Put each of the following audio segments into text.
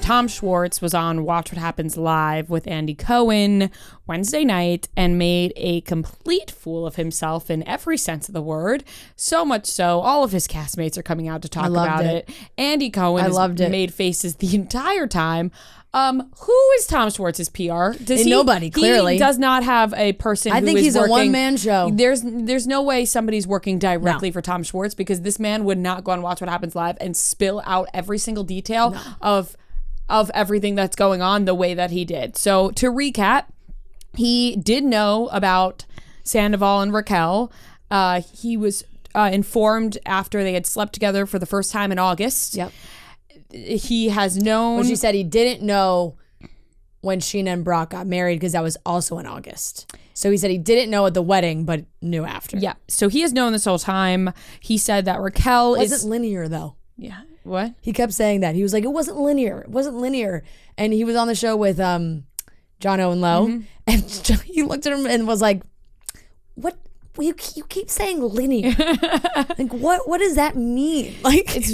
Tom Schwartz was on Watch What Happens Live with Andy Cohen Wednesday night and made a complete fool of himself in every sense of the word. So much so, all of his castmates are coming out to talk about it. Andy Cohen has made faces the entire time. Who is Tom Schwartz's PR? Nobody, clearly. He does not have a person who is working. I think he's a one-man show. There's no way somebody's working directly for Tom Schwartz, because this man would not go and Watch What Happens Live and spill out every single detail of everything that's going on the way that he did. So to recap, he did know about Sandoval and Raquel. He was informed after they had slept together for the first time in August. Yep. He has known. But she said he didn't know when Sheena and Brock got married, because that was also in August. So he said he didn't know at the wedding, but knew after. Yeah. So he has known this whole time. He said that Raquel wasn't linear, though. Yeah. What? He kept saying that. He was like, it wasn't linear. It wasn't linear. And he was on the show with John Owen Lowe. And he looked at him and was like, what? You keep saying linear. Like, what does that mean? Like, it's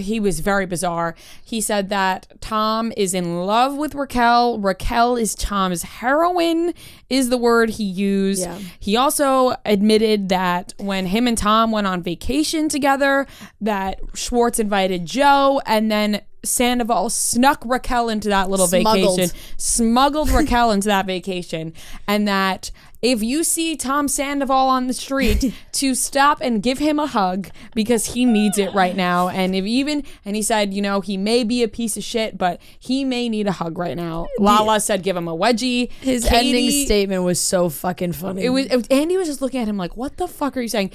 he was very bizarre. He said that Tom is in love with Raquel. Raquel is Tom's heroine, is the word he used. Yeah. He also admitted that when him and Tom went on vacation together, that Schwartz invited Joe, and then Sandoval snuck Raquel into that little vacation, smuggled Raquel into that vacation, and that if you see Tom Sandoval on the street, to stop and give him a hug, because he needs it right now. And he said, he may be a piece of shit, but he may need a hug right now. Lala said, give him a wedgie. His ending statement was so fucking funny. Andy was just looking at him like, what the fuck are you saying?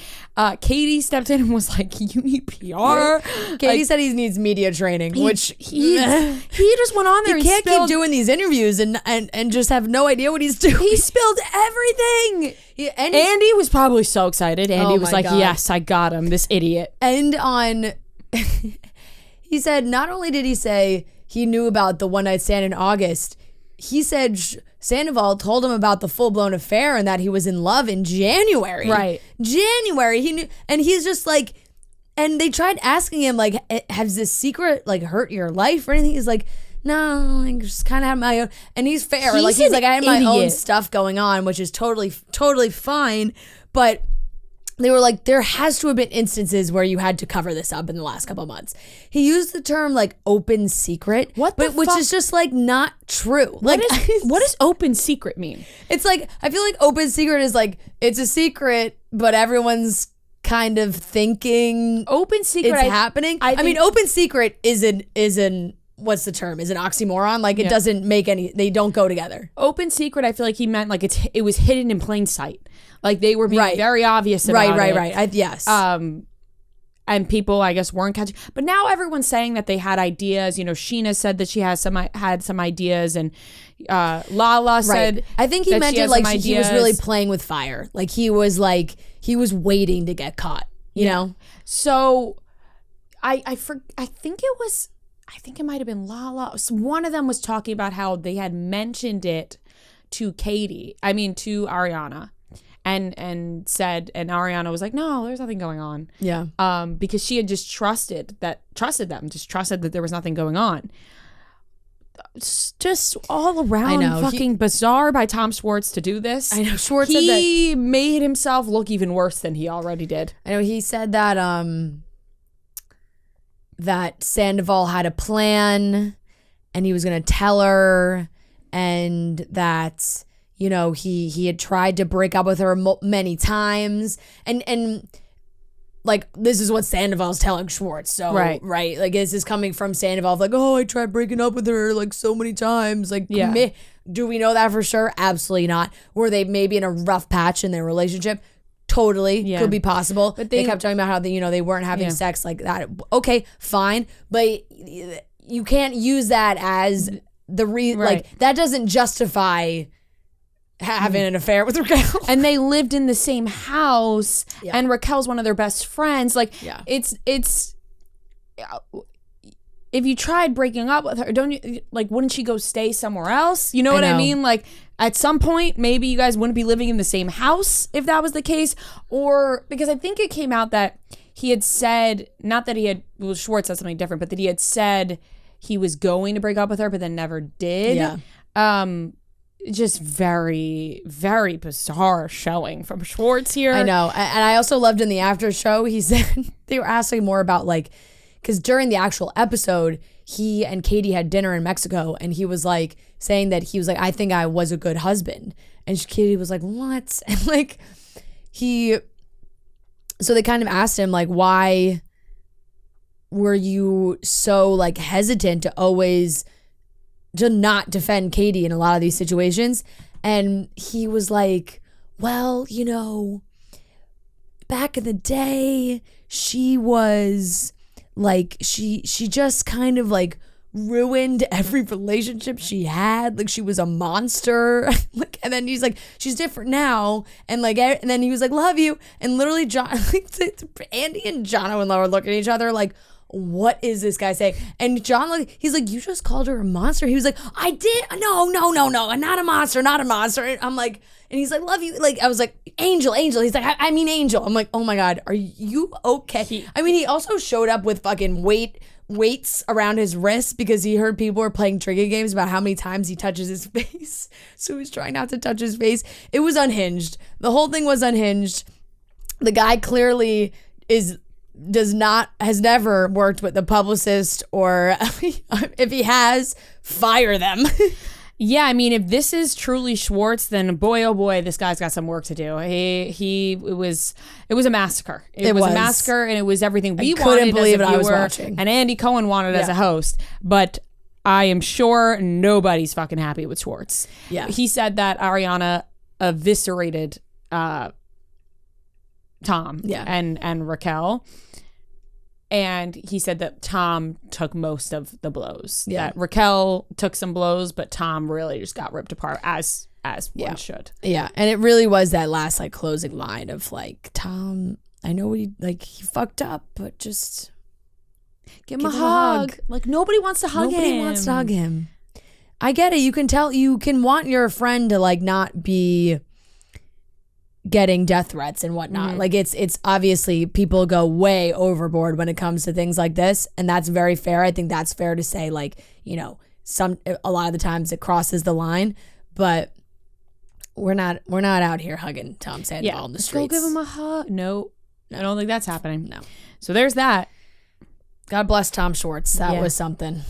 Katie stepped in and was like, you need PR. Katie said he needs media training, which he just went on there. He can't keep doing these interviews and just have no idea what he's doing. He spilled everything. Andy was probably so excited. Andy was like, God. Yes, I got him, this idiot. And he said, not only did he say he knew about the one night stand in August, he said Sandoval told him about the full-blown affair and that he was in love in January. Right. January. He knew, and he's just like, and they tried asking him, like, has this secret, like, hurt your life or anything? He's like, no, I just kind of had my own. And he's fair. He's like, I had my own stuff going on, which is totally fine. But they were like, there has to have been instances where you had to cover this up in the last couple of months. He used the term like open secret, which is just like not true. Like, what does open secret mean? It's like, I feel like open secret is like, it's a secret, but everyone's kind of thinking open secret it's happening. I mean, open secret is an what's the term? Is an oxymoron? Like, it doesn't make they don't go together. Open secret, I feel like he meant like it was hidden in plain sight. Like, they were being very obvious about it. Right. Yes. And people, I guess, weren't catching. But now everyone's saying that they had ideas. Sheena said that she had some ideas, and Lala said, I think he meant it like he was really playing with fire. Like, he was waiting to get caught. You know. So, I think it might have been Lala. One of them was talking about how they had mentioned it to Ariana. And said, and Ariana was like, no, there's nothing going on. Yeah. Because she had just trusted that there was nothing going on. It's just all around fucking bizarre by Tom Schwartz to do this. I know. Schwartz said that he made himself look even worse than he already did. I know. He said that that Sandoval had a plan and he was going to tell her, and that he had tried to break up with her many times, and like, this is what Sandoval's telling Schwartz. So right, like, this is coming from Sandoval, like, oh, I tried breaking up with her like so many times. Like, do we know that for sure? Absolutely not. Were they maybe in a rough patch in their relationship? Totally, could be possible. But they kept talking about how they weren't having sex like that. Okay, fine, but you can't use that as the like, that doesn't justify having an affair with Raquel. And they lived in the same house, and Raquel's one of their best friends. Like, it's if you tried breaking up with her, wouldn't she go stay somewhere else? You know what I mean? Like, at some point, maybe you guys wouldn't be living in the same house if that was the case. Or, because I think it came out that he had said, not that Schwartz said something different, but that he had said, he was going to break up with her, but then never did. Yeah. Just very, very bizarre showing from Schwartz here. I know. And I also loved in the after show, he said they were asking more about like, because during the actual episode, he and Katie had dinner in Mexico, and he was like saying that he was like, I think I was a good husband. And Katie was like, what? And like so they kind of asked him like, why were you so like hesitant to not defend Katie in a lot of these situations? And he was like, well, you know, back in the day, she was like, she just kind of like ruined every relationship she had. Like, she was a monster. Like, and then he's like, she's different now. And like, and then he was like, love you. And literally John, like, Andy and Jono and Laura look at each other like, what is this guy saying? And John, like, he's like, you just called her a monster. He was like, I did. No, not a monster. And I'm like, and he's like, love you. Like, I was like, Angel. He's like, I mean Angel. I'm like, oh my God, are you okay? He also showed up with fucking weights around his wrists because he heard people were playing trivia games about how many times he touches his face. So he was trying not to touch his face. It was unhinged. The whole thing was unhinged. The guy clearly has never worked with a publicist, or if he has, fire them. Yeah, I mean, if this is truly Schwartz, then boy, oh boy, this guy's got some work to do. It was a massacre. It was a massacre, and it was everything we wanted as a viewer, I was watching. And Andy Cohen wanted as a host. But I am sure nobody's fucking happy with Schwartz. Yeah, he said that Ariana eviscerated Tom and Raquel. And he said that Tom took most of the blows. Yeah. That Raquel took some blows, but Tom really just got ripped apart as one should. Yeah. And it really was that last like closing line of like, Tom, I know he fucked up, but just give him a hug. Like, nobody wants to hug him. Nobody wants to hug him. I get it. You can tell, you can want your friend to like not be getting death threats and whatnot. Mm-hmm. Like, it's obviously people go way overboard when it comes to things like this, and that's very fair. I think that's fair to say, like, you know, a lot of the times it crosses the line, but we're not out here hugging Tom Sandoval in the streets. Go give him a hug. No, I don't think that's happening. No. So there's that. God bless Tom Schwartz. That was something.